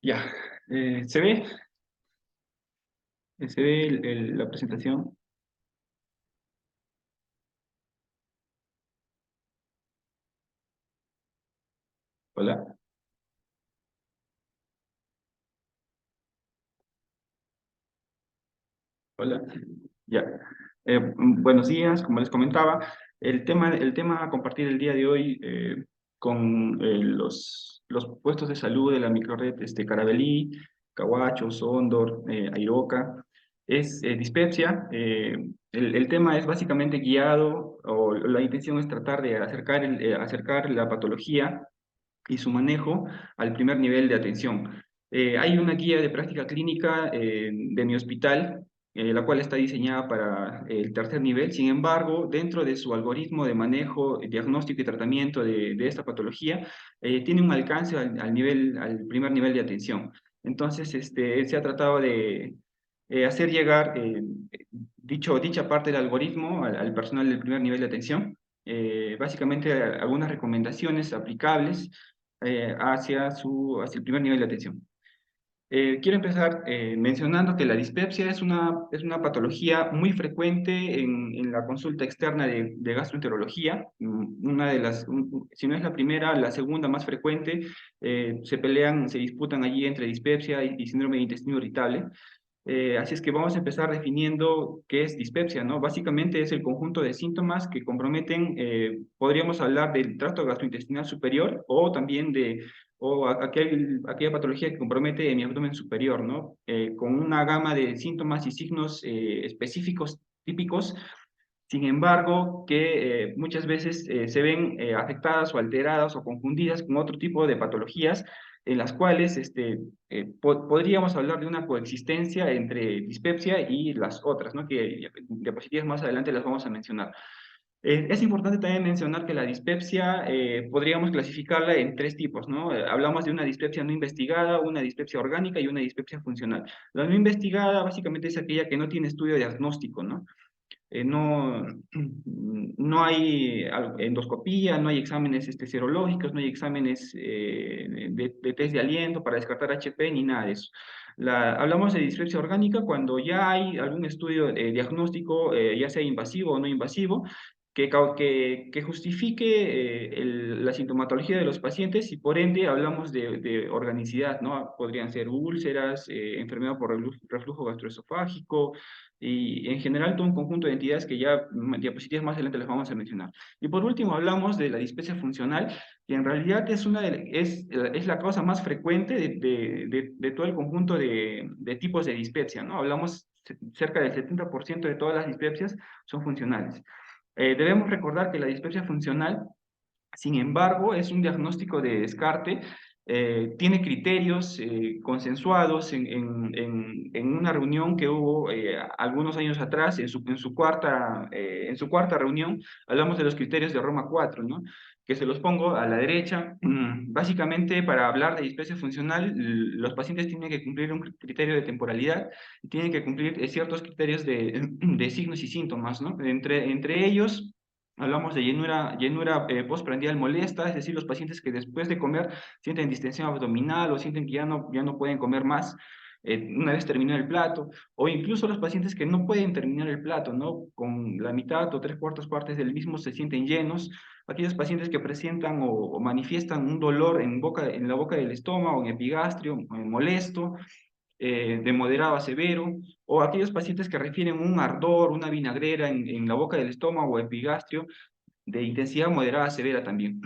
Ya, ¿se ve? ¿Se ve la presentación? Hola, hola. Ya. Buenos días, como les comentaba, el tema a compartir el día de hoy con los puestos de salud de la microred Carabelí, Cahuacho, Sondor, Airoca, es dispepsia. El tema es básicamente guiado, o la intención es tratar de acercar la patología y su manejo al primer nivel de atención. Hay una guía de práctica clínica de mi hospital, la cual está diseñada para el tercer nivel. Sin embargo, dentro de su algoritmo de manejo, diagnóstico y tratamiento de esta patología, tiene un alcance al primer nivel de atención. Entonces, se ha tratado de hacer llegar dicha parte del algoritmo al personal del primer nivel de atención. Básicamente algunas recomendaciones aplicables hacia el primer nivel de atención. Quiero empezar mencionando que la dispepsia es una patología muy frecuente en la consulta externa de gastroenterología. Si no es la primera, la segunda más frecuente. Se disputan allí entre dispepsia y síndrome de intestino irritable. Así es que vamos a empezar definiendo qué es dispepsia, ¿no? Básicamente es el conjunto de síntomas que comprometen, podríamos hablar del tracto gastrointestinal superior o también aquella patología que compromete mi abdomen superior, ¿no? Con una gama de síntomas y signos específicos, típicos, sin embargo, que muchas veces se ven afectadas o alteradas o confundidas con otro tipo de patologías en las cuales podríamos hablar de una coexistencia entre dispepsia y las otras, ¿no? Que diapositivas más adelante las vamos a mencionar. Es importante también mencionar que la dispepsia podríamos clasificarla en tres tipos, ¿no? Hablamos de una dispepsia no investigada, una dispepsia orgánica y una dispepsia funcional. La no investigada básicamente es aquella que no tiene estudio diagnóstico, ¿no? No, no hay endoscopía, no hay exámenes serológicos, no hay exámenes de test de aliento para descartar HP ni nada de eso. Hablamos de dispepsia orgánica cuando ya hay algún estudio diagnóstico, ya sea invasivo o no invasivo, que justifique la sintomatología de los pacientes y por ende hablamos de organicidad, ¿no? Podrían ser úlceras, enfermedad por reflujo gastroesofágico, y en general todo un conjunto de entidades que ya diapositivas más adelante les vamos a mencionar. Y por último hablamos de la dispepsia funcional, que en realidad es la causa más frecuente de todo el conjunto de tipos de dispepsia, ¿no? Hablamos cerca del 70% de todas las dispepsias son funcionales. Debemos recordar que la dispepsia funcional, sin embargo, es un diagnóstico de descarte. Tiene criterios consensuados en una reunión que hubo algunos años atrás, en su cuarta reunión. Hablamos de los criterios de Roma 4, ¿no? Que se los pongo a la derecha. Básicamente, para hablar de dispepsia funcional, los pacientes tienen que cumplir un criterio de temporalidad y tienen que cumplir ciertos criterios de signos y síntomas, ¿no? Entre ellos, hablamos de llenura postprandial molesta, es decir, los pacientes que después de comer sienten distensión abdominal o sienten que ya no pueden comer más una vez terminado el plato, o incluso los pacientes que no pueden terminar el plato, ¿no? Con la mitad o tres cuartas partes del mismo se sienten llenos, aquellos pacientes que presentan o manifiestan un dolor en la boca del estómago, en epigastrio, molesto, de moderado a severo, o aquellos pacientes que refieren un ardor, una vinagrera en la boca del estómago o epigastrio, de intensidad moderada a severa también.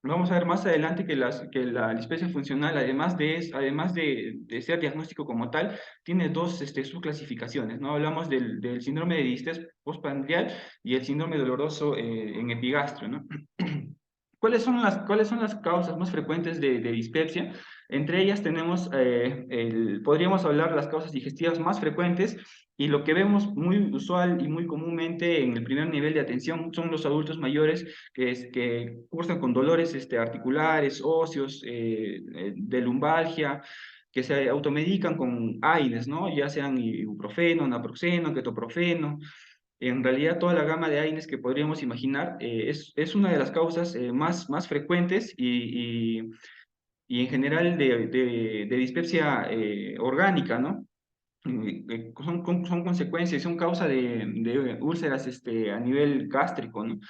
Vamos a ver más adelante que la dispepsia funcional, además de ser diagnóstico como tal, tiene dos subclasificaciones, ¿no? Hablamos del síndrome de distrés postprandial y el síndrome doloroso en epigastrio, ¿no? ¿Cuáles son las causas más frecuentes de dispepsia? Entre ellas podríamos hablar de las causas digestivas más frecuentes, y lo que vemos muy usual y muy comúnmente en el primer nivel de atención son los adultos mayores que cursan con dolores articulares, óseos, de lumbalgia, que se automedican con AINES, ¿no? Ya sean ibuprofeno, naproxeno, ketoprofeno. En realidad, toda la gama de AINES que podríamos imaginar es una de las causas más frecuentes, y en general de dispepsia orgánica, ¿no? Son consecuencias, son causa de úlceras a nivel gástrico, ¿no?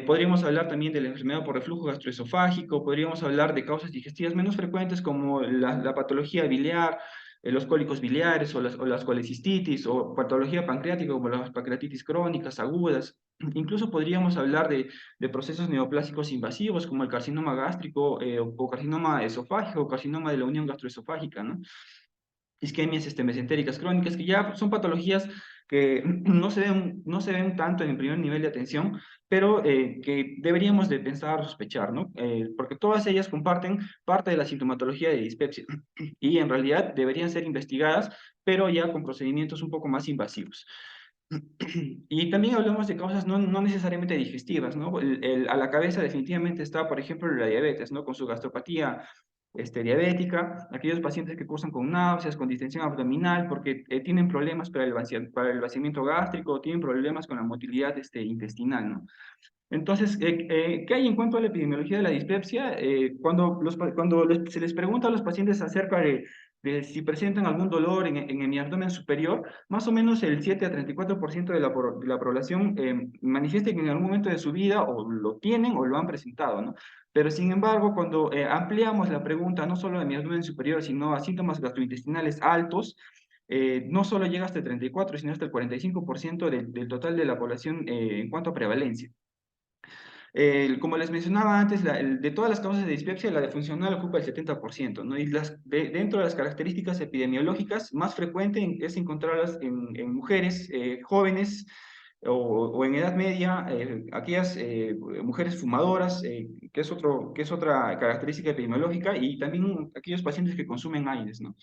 Podríamos hablar también de la enfermedad por reflujo gastroesofágico, podríamos hablar de causas digestivas menos frecuentes como la patología biliar, los cólicos biliares o las colecistitis, o patología pancreática como las pancreatitis crónicas agudas. Incluso podríamos hablar de procesos neoplásicos invasivos como el carcinoma gástrico o carcinoma esofágico o carcinoma de la unión gastroesofágica, ¿no? Isquemias mesentéricas crónicas, que ya son patologías que no se ven tanto en el primer nivel de atención, pero que deberíamos de pensar o sospechar, ¿no? Porque todas ellas comparten parte de la sintomatología de dispepsia y en realidad deberían ser investigadas, pero ya con procedimientos un poco más invasivos. Y también hablamos de causas no necesariamente digestivas, ¿no? A la cabeza definitivamente está, por ejemplo, la diabetes, ¿no? Con su gastropatía diabética, aquellos pacientes que cursan con náuseas, con distensión abdominal, porque tienen problemas para el vaciamiento gástrico, tienen problemas con la motilidad intestinal, ¿no? Entonces, ¿qué hay en cuanto a la epidemiología de la dispepsia? Se les pregunta a los pacientes acerca de si presentan algún dolor en el abdomen superior, más o menos el 7 a 34% de la población manifiesta que en algún momento de su vida o lo tienen o lo han presentado, ¿no? Pero sin embargo, cuando ampliamos la pregunta no solo de mi abdomen superior, sino a síntomas gastrointestinales altos, no solo llega hasta el 34, sino hasta el 45% del total de la población en cuanto a prevalencia. Como les mencionaba antes, de todas las causas de dispepsia, la de funcional ocupa el 70%, ¿no? Y dentro de las características epidemiológicas, más frecuente es encontrarlas en mujeres jóvenes o en edad media, aquellas mujeres fumadoras, que es otra característica epidemiológica, y también aquellos pacientes que consumen AINES, ¿no?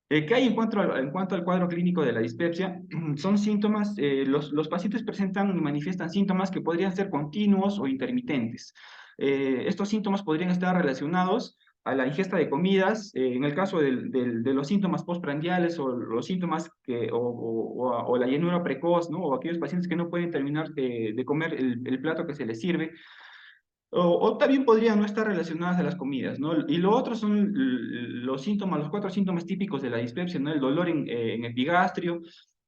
¿Qué hay en cuanto al cuadro clínico de la dispepsia? Son síntomas, los pacientes presentan y manifiestan síntomas que podrían ser continuos o intermitentes. Estos síntomas podrían estar relacionados a la ingesta de comidas, en el caso de los síntomas postprandiales o los síntomas o la llenura precoz, ¿no? O aquellos pacientes que no pueden terminar de comer el plato que se les sirve. O también podrían no estar relacionadas a las comidas, ¿no? Y lo otro son los síntomas, los cuatro síntomas típicos de la dispepsia, ¿no? El dolor en epigastrio,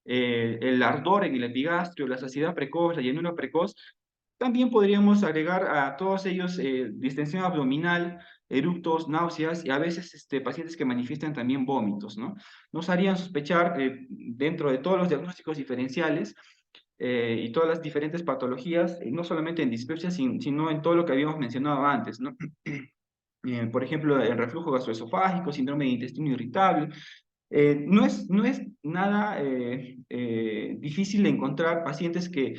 el ardor en el epigastrio, la saciedad precoz, la llenura precoz. También podríamos agregar a todos ellos distensión abdominal, eructos, náuseas y a veces pacientes que manifiestan también vómitos, ¿no? Nos harían sospechar dentro de todos los diagnósticos diferenciales y todas las diferentes patologías, no solamente en dispepsia, sino en todo lo que habíamos mencionado antes, ¿no? Por ejemplo, el reflujo gastroesofágico, síndrome de intestino irritable. No es nada difícil de encontrar pacientes que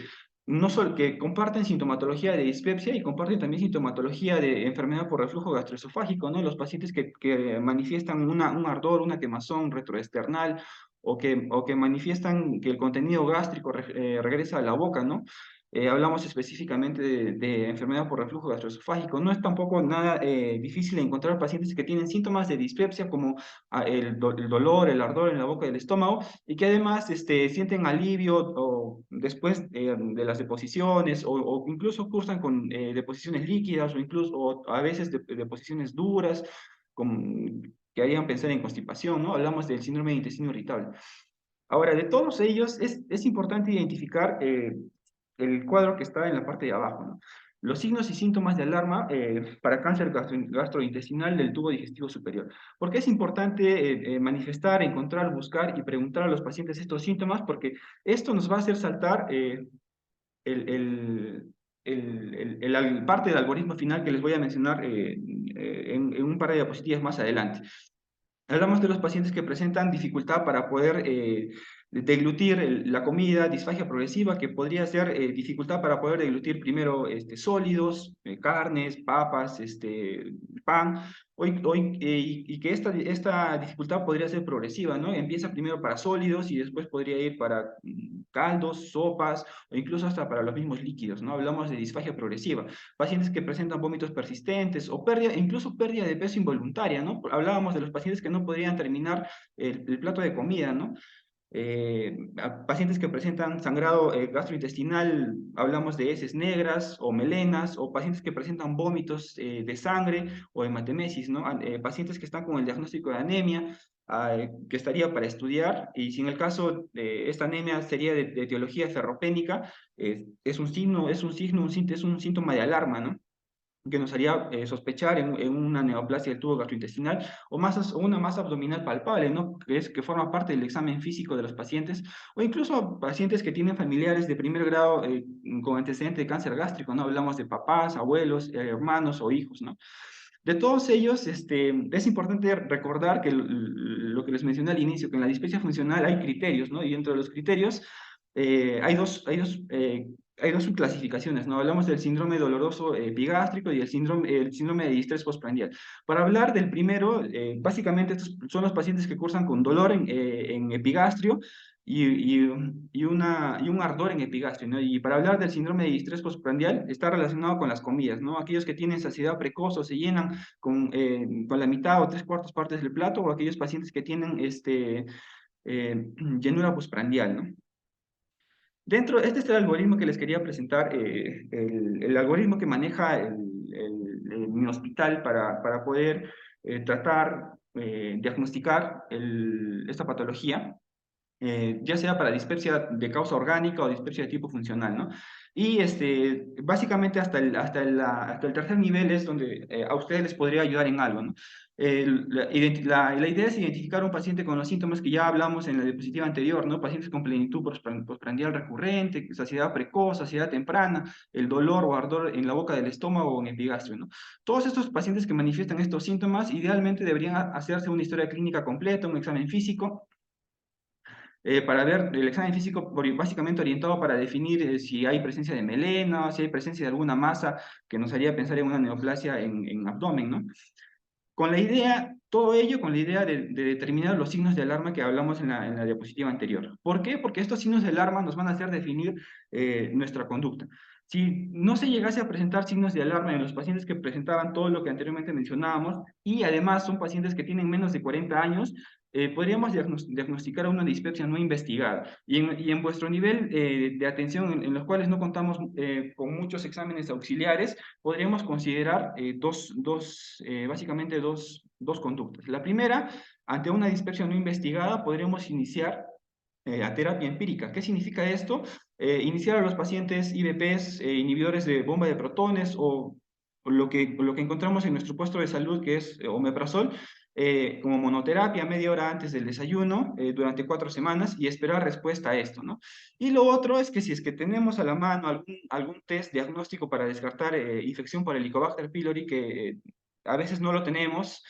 no solo que comparten sintomatología de dispepsia y comparten también sintomatología de enfermedad por reflujo gastroesofágico, ¿no? Los pacientes que manifiestan un ardor, una quemazón retroesternal o que manifiestan que el contenido gástrico regresa a la boca, ¿no? Hablamos específicamente de enfermedad por reflujo gastroesofágico. No es tampoco nada difícil encontrar pacientes que tienen síntomas de dispepsia como el dolor, el ardor en la boca del estómago y que además sienten alivio o después de las deposiciones o incluso cursan con deposiciones líquidas o incluso o a veces deposiciones duras que harían pensar en constipación, ¿no? Hablamos del síndrome de intestino irritable. Ahora, de todos ellos es importante identificar el cuadro que está en la parte de abajo, ¿no? Los signos y síntomas de alarma para cáncer gastrointestinal del tubo digestivo superior. ¿Por qué es importante manifestar, encontrar, buscar y preguntar a los pacientes estos síntomas? Porque esto nos va a hacer saltar el, el, parte del algoritmo final que les voy a mencionar en un par de diapositivas más adelante. Hablamos de los pacientes que presentan dificultad para poder deglutir la comida, disfagia progresiva, que podría ser dificultad para poder deglutir primero sólidos, carnes, papas, pan, y que esta dificultad podría ser progresiva, ¿no? Empieza primero para sólidos y después podría ir para caldos, sopas o incluso hasta para los mismos líquidos, ¿no? Hablamos de disfagia progresiva. Pacientes que presentan vómitos persistentes o pérdida, incluso pérdida de peso involuntaria, ¿no? Hablábamos de los pacientes que no podrían terminar el plato de comida, ¿no? A pacientes que presentan sangrado gastrointestinal, hablamos de heces negras o melenas, o pacientes que presentan vómitos de sangre o hematemesis, ¿no? Pacientes que están con el diagnóstico de anemia, que estaría para estudiar, y si en el caso de esta anemia sería de etiología ferropénica, es un signo, es un síntoma de alarma, ¿no? Que nos haría sospechar en una neoplasia del tubo gastrointestinal o una masa abdominal palpable, ¿no? Que forma parte del examen físico de los pacientes, o incluso pacientes que tienen familiares de primer grado con antecedente de cáncer gástrico, ¿no? Hablamos de papás, abuelos, hermanos o hijos, ¿no? De todos ellos, es importante recordar que lo que les mencioné al inicio, que en la dispepsia funcional hay criterios, ¿no? Y dentro de los criterios hay dos subclasificaciones, ¿no? Hablamos del síndrome doloroso epigástrico y el síndrome de distrés postprandial. Para hablar del primero, básicamente estos son los pacientes que cursan con dolor en epigastrio y un ardor en epigastrio, ¿no? Y para hablar del síndrome de distrés postprandial, está relacionado con las comidas, ¿no? Aquellos que tienen saciedad precoz o se llenan con la mitad o tres cuartas partes del plato, o aquellos pacientes que tienen llenura postprandial, ¿no? Este es el algoritmo que les quería presentar, el algoritmo que maneja mi hospital para poder tratar, diagnosticar esta patología, ya sea para dispepsia de causa orgánica o dispepsia de tipo funcional, ¿no? Y básicamente hasta el tercer nivel es donde a ustedes les podría ayudar en algo, ¿no? La idea es identificar un paciente con los síntomas que ya hablamos en la diapositiva anterior, ¿no? Pacientes con plenitud postprandial recurrente, saciedad precoz, saciedad temprana, el dolor o ardor en la boca del estómago o en epigastrio, ¿no? Todos estos pacientes que manifiestan estos síntomas idealmente deberían hacerse una historia clínica completa, un examen físico, para ver el examen físico básicamente orientado para definir si hay presencia de melena, si hay presencia de alguna masa que nos haría pensar en una neoplasia en abdomen, ¿no? Todo ello con la idea de determinar los signos de alarma que hablamos en la diapositiva anterior. ¿Por qué? Porque estos signos de alarma nos van a hacer definir nuestra conducta. Si no se llegase a presentar signos de alarma en los pacientes que presentaban todo lo que anteriormente mencionábamos, y además son pacientes que tienen menos de 40 años, podríamos diagnosticar una dispepsia no investigada. Y en vuestro nivel de atención, en los cuales no contamos con muchos exámenes auxiliares, podríamos considerar básicamente dos conductas. La primera, ante una dispepsia no investigada, podríamos iniciar la terapia empírica. ¿Qué significa esto? Iniciar a los pacientes IBPs, inhibidores de bomba de protones o lo que encontramos en nuestro puesto de salud, que es omeprazol, como monoterapia media hora antes del desayuno durante 4 semanas y esperar respuesta a esto, ¿no? Y lo otro es que si es que tenemos a la mano algún test diagnóstico para descartar infección por Helicobacter pylori, que a veces no lo tenemos,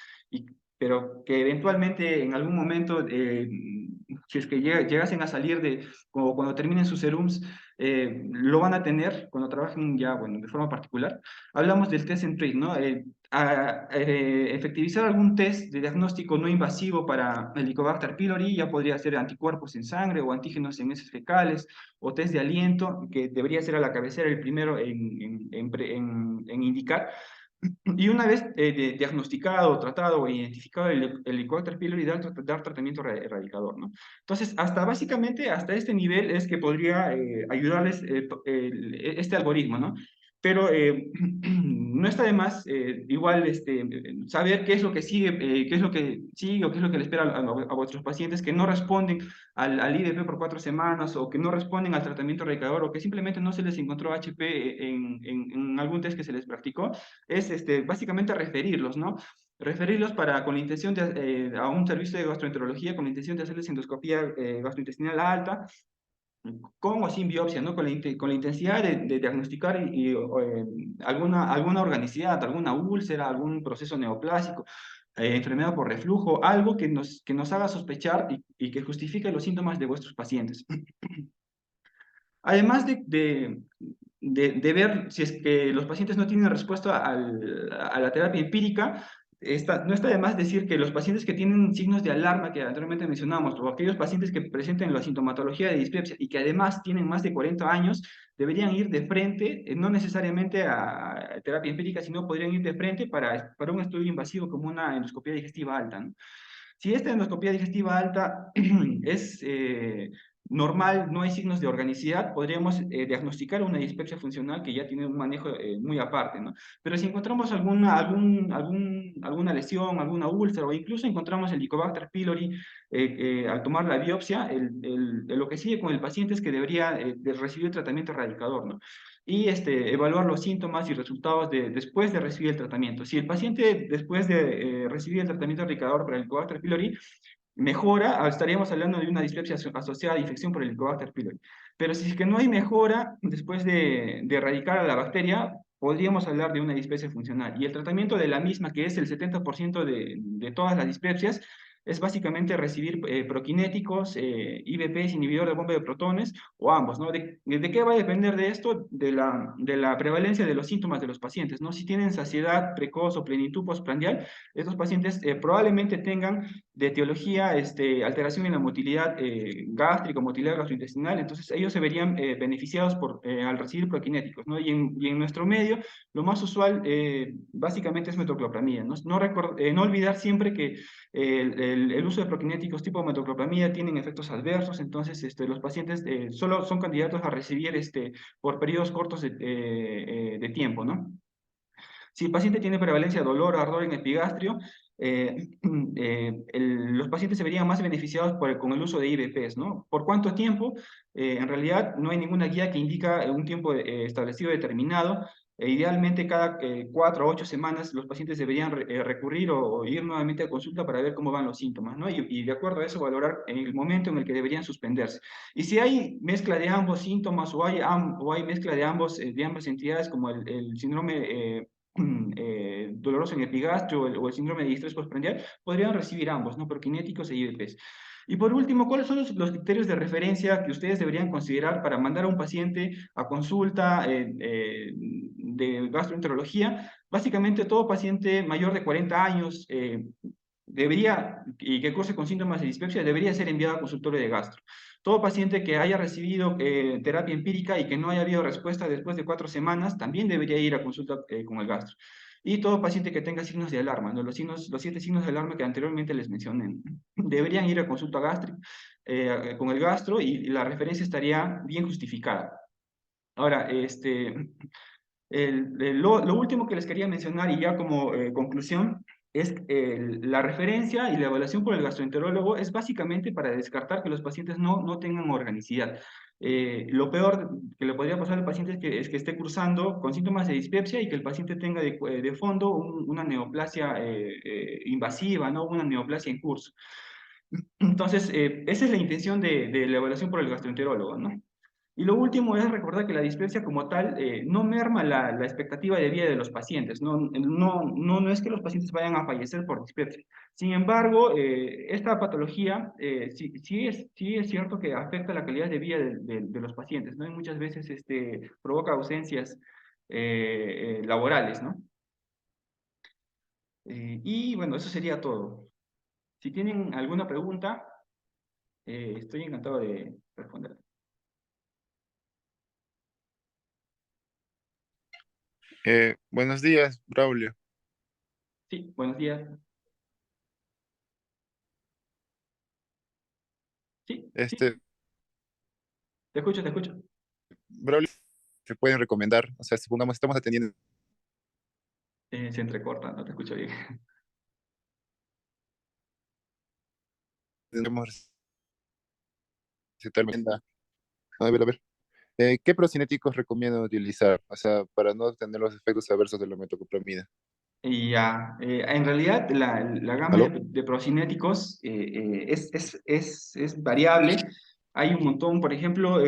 pero que eventualmente en algún momento, si es que llegasen a salir como cuando terminen sus serums, lo van a tener cuando trabajen ya, bueno, de forma particular. Hablamos del test and treat, ¿no? Efectivizar algún test de diagnóstico no invasivo para Helicobacter pylori, ya podría ser anticuerpos en sangre o antígenos en heces fecales, o test de aliento, que debería ser a la cabecera el primero en indicar. Y una vez diagnosticado, tratado o identificado el Helicobacter pylori, dar tratamiento erradicador, ¿no? Entonces, básicamente, hasta este nivel es que podría ayudarles este algoritmo, ¿no? Pero no está de más igual saber qué es lo que sigue, qué es lo que sigue o qué es lo que le espera a vuestros pacientes que no responden al IDP por 4 semanas, o que no responden al tratamiento erradicador, o que simplemente no se les encontró HP en algún test que se les practicó. Es básicamente referirlos, ¿no? Referirlos con la intención a un servicio de gastroenterología, con la intención de hacerles endoscopía gastrointestinal alta, con o sin biopsia, ¿no? Con la intensidad de diagnosticar alguna organicidad, alguna úlcera, algún proceso neoplásico, enfermedad por reflujo, algo que nos haga sospechar y que justifique los síntomas de vuestros pacientes. Además de ver si es que los pacientes no tienen respuesta a la terapia empírica, no está de más decir que los pacientes que tienen signos de alarma que anteriormente mencionamos, o aquellos pacientes que presenten la sintomatología de dispepsia y que además tienen más de 40 años, deberían ir de frente, no necesariamente a terapia empírica, sino podrían ir de frente para un estudio invasivo como una endoscopia digestiva alta, ¿no? Si esta endoscopía digestiva alta es normal, no hay signos de organicidad, podríamos diagnosticar una dispepsia funcional que ya tiene un manejo muy aparte, ¿no? Pero si encontramos alguna lesión, alguna úlcera, o incluso encontramos el Helicobacter pylori al tomar la biopsia, lo que sigue con el paciente es que debería de recibir tratamiento erradicador, ¿no? Y evaluar los síntomas y resultados después de recibir el tratamiento. Si el paciente después de recibir el tratamiento erradicador para el Helicobacter pylori mejora, estaríamos hablando de una dispepsia asociada a infección por el Helicobacter pylori. Pero si es que no hay mejora después de erradicar a la bacteria, podríamos hablar de una dispepsia funcional. Y el tratamiento de la misma, que es el 70% de todas las dispepsias, es básicamente recibir proquinéticos, IBPs, inhibidor de bomba de protones, o ambos, ¿no? ¿De qué va a depender de esto? De la prevalencia de los síntomas de los pacientes, ¿no? Si tienen saciedad precoz o plenitud postprandial, estos pacientes probablemente tengan de etiología, alteración en la motilidad gástrica, motilidad gastrointestinal, entonces ellos se verían beneficiados al recibir proquinéticos, ¿no? Y en nuestro medio, lo más usual básicamente es metoclopramida, ¿no? No olvidar siempre que el uso de proquinéticos tipo metoclopramida tienen efectos adversos, entonces los pacientes solo son candidatos a recibir por periodos cortos de tiempo, ¿no? Si el paciente tiene prevalencia de dolor o ardor en epigastrio, los pacientes se verían más beneficiados con el uso de IBPs, ¿no? ¿Por cuánto tiempo? En realidad no hay ninguna guía que indica un tiempo establecido determinado. Idealmente cada 4 a 8 semanas los pacientes deberían recurrir o ir nuevamente a consulta para ver cómo van los síntomas, ¿no? Y de acuerdo a eso valorar el momento en el que deberían suspenderse. Y si hay mezcla de ambos síntomas o hay mezcla de ambas entidades como el síndrome doloroso en epigastrio o el síndrome de distrés postprandial, podrían recibir ambos, ¿no? Proquinéticos e IBPs. Y por último, ¿cuáles son los criterios de referencia que ustedes deberían considerar para mandar a un paciente a consulta de gastroenterología? Básicamente, todo paciente mayor de 40 años y que curse con síntomas de dispepsia, debería ser enviado a consultorio de gastro. Todo paciente que haya recibido terapia empírica y que no haya habido respuesta después de 4 semanas, también debería ir a consulta con el gastro. Y todo paciente que tenga signos de alarma, ¿no? Los 7 signos de alarma que anteriormente les mencioné, deberían ir a consulta gástrica con el gastro y la referencia estaría bien justificada. Ahora, lo último que les quería mencionar y ya como conclusión es la referencia y la evaluación por el gastroenterólogo es básicamente para descartar que los pacientes no tengan organicidad. Lo peor que le podría pasar al paciente es que esté cursando con síntomas de dispepsia y que el paciente tenga de fondo una neoplasia invasiva, ¿no? Una neoplasia en curso. Entonces, esa es la intención de la evaluación por el gastroenterólogo, ¿no? Y lo último es recordar que la dispepsia como tal no merma la expectativa de vida de los pacientes. No es que los pacientes vayan a fallecer por dispepsia. Sin embargo, esta patología sí es cierto que afecta la calidad de vida de los pacientes, ¿no? Y muchas veces provoca ausencias laborales, ¿no? Y bueno, eso sería todo. Si tienen alguna pregunta, estoy encantado de responder. Buenos días, Braulio. Sí, buenos días. Sí, sí, Este, te escucho, te escucho. Braulio, ¿te pueden recomendar? O sea, supongamos estamos atendiendo, Se entrecorta, no te escucho bien. tenemos recetar. A ver, a ver. ¿Qué procinéticos recomiendan utilizar? O sea, para no tener los efectos adversos de la metoclopramida. Y ya, en realidad la gama ¿Aló? de procinéticos es variable. Hay un montón, por ejemplo,